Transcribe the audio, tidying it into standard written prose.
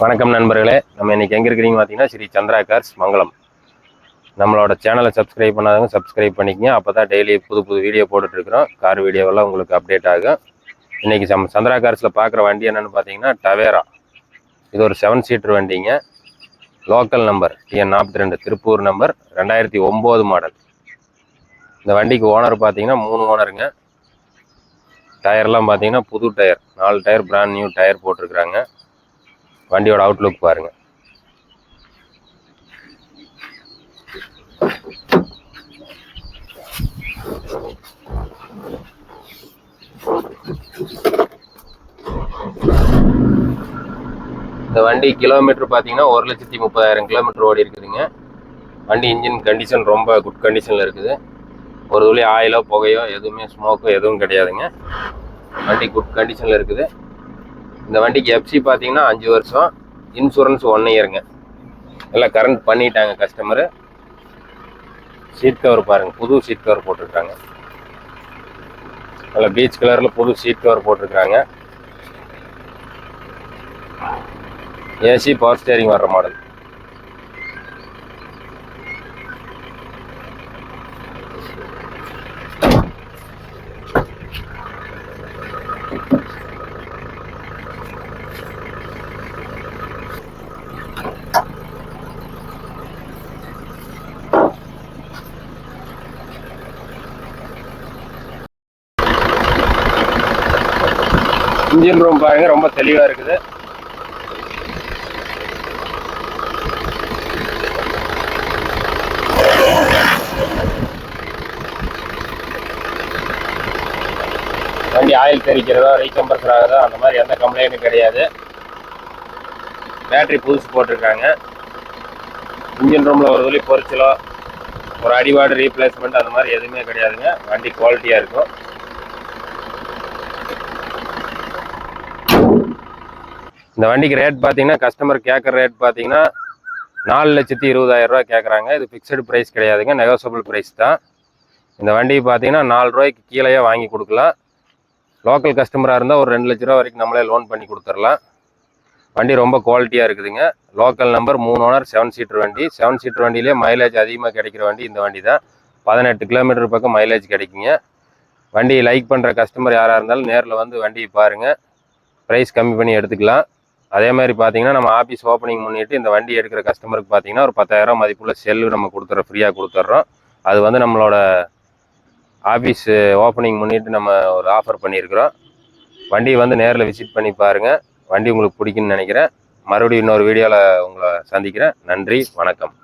வணக்கம் நண்பர்களே, நம்ம இன்னைக்கு எங்கே இருக்கிறீங்க பார்த்தீங்கன்னா ஸ்ரீ சந்திரா கார்ஸ் மங்களம். நம்மளோட சேனலை சப்ஸ்கிரைப் பண்ணாதவங்க சப்ஸ்கிரைப் பண்ணிக்கங்க. அப்போ தான் டெய்லி புது வீடியோ போட்டுட்ருக்குறோம். கார் வீடியோவெல்லாம் உங்களுக்கு அப்டேட் ஆகும். இன்றைக்கி சந்திரா கார்ஸில் பார்க்குற வண்டி என்னென்னு பார்த்தீங்கன்னா டவேரா. இது ஒரு 7 சீட்டர் வண்டிங்க. Local number TN 42 Tiruppur number, 2009 model. இந்த வண்டிக்கு ஓனர் பார்த்தீங்கன்னா 3 ஓனருங்க. டயர்லாம் பார்த்தீங்கன்னா புது tyre, 4 tyre brand new tyre போட்டிருக்கிறாங்க. வண்டியோட அவுட்லுக் பாருங்க. இந்த வண்டி கிலோமீட்டர் பார்த்தீங்கன்னா 1,30,000 கிலோமீட்டர் ஓடி இருக்குதுங்க. வண்டி இன்ஜின் கண்டிஷன் ரொம்ப குட் கண்டிஷனில் இருக்குது. ஒரு துளி ஆயிலோ புகையோ எதுவுமே ஸ்மோக்கோ எதுவும் கிடையாதுங்க. வண்டி குட் கண்டிஷனில் இருக்குது. இந்த வண்டிக்கு எஃப்சி பார்த்தீங்கன்னா 5 வருஷம், இன்சூரன்ஸ் 1 இயருங்க. எல்லாம் கரண்ட் பண்ணிட்டாங்க கஸ்டமரு. சீட் கவர் பாருங்கள், புது சீட் கவர் போட்டிருக்காங்க. நல்ல பீச் கலரில் புது சீட் கவர் போட்டிருக்காங்க. ஏசி பவர் ஸ்டேரிங் வர்ற மாடல். இன்ஜின் ரூம் பாருங்க, ரொம்ப தெளிவாக இருக்குது. வண்டி ஆயில் தெரிக்கிறதோ ரீகம்பர்சர் ஆகுதோ அந்த மாதிரி எந்த கம்ப்ளைண்ட்டும் கிடையாது. பேட்டரி புதுசு போட்டிருக்காங்க. இன்ஜின் ரூமில் ஒரு துளி பொரிச்சலோ ஒரு அடிவாடு ரீப்ளேஸ்மெண்ட் அந்த மாதிரி எதுவுமே கிடையாதுங்க. வண்டி குவாலிட்டியாக இருக்கும். இந்த வண்டிக்கு ரேட் பார்த்தீங்கன்னா கஸ்டமர் கேட்குற ரேட் பார்த்தீங்கன்னா 4,20,000 ரூபா கேட்குறாங்க. இது ஃபிக்ஸடு ப்ரைஸ் கிடையாதுங்க, நெகோசியபிள் ப்ரைஸ் தான். இந்த வண்டி பார்த்தீங்கன்னா 4 ரூபாய்க்கு கீழேயே வாங்கி கொடுக்கலாம். லோக்கல் கஸ்டமராக இருந்தால் ஒரு 2 லட்ச ரூபா வரைக்கும் நம்மளே லோன் பண்ணி கொடுத்துடலாம். வண்டி ரொம்ப குவாலிட்டியாக இருக்குதுங்க. லோக்கல் நம்பர், 3 ஓனர், 7 சீட்டர் வண்டி. 7 சீட்டர் வண்டியிலே மைலேஜ் அதிகமாக கிடைக்கிற வண்டி இந்த வண்டி தான். 18 கிலோமீட்டர் பக்கம் மைலேஜ் கிடைக்குங்க. வண்டி லைக் பண்ணுற கஸ்டமர் யாராக இருந்தாலும் நேரில் வந்து வண்டியை பாருங்கள், ப்ரைஸ் கம்மி பண்ணி எடுத்துக்கலாம். அதே மாதிரி பார்த்தீங்கன்னா நம்ம ஆஃபீஸ் ஓப்பனிங் முன்னிட்டு இந்த வண்டி எடுக்கிற கஸ்டமருக்கு பார்த்தீங்கன்னா ஒரு 10,000 மதிப்புள்ள செல்லு நம்ம கொடுத்துட்றோம், ஃப்ரீயாக கொடுத்துட்றோம். அது வந்து நம்மளோட ஆஃபீஸ் ஓப்பனிங் முன்னிட்டு நம்ம ஒரு ஆஃபர் பண்ணியிருக்கிறோம். வண்டியை வந்து நேரில் விசிட் பண்ணி பாருங்கள். வண்டி உங்களுக்கு பிடிக்குன்னு நினைக்கிறேன். மறுபடியும் இன்னொரு வீடியோவில் உங்களை சந்திக்கிறேன். நன்றி, வணக்கம்.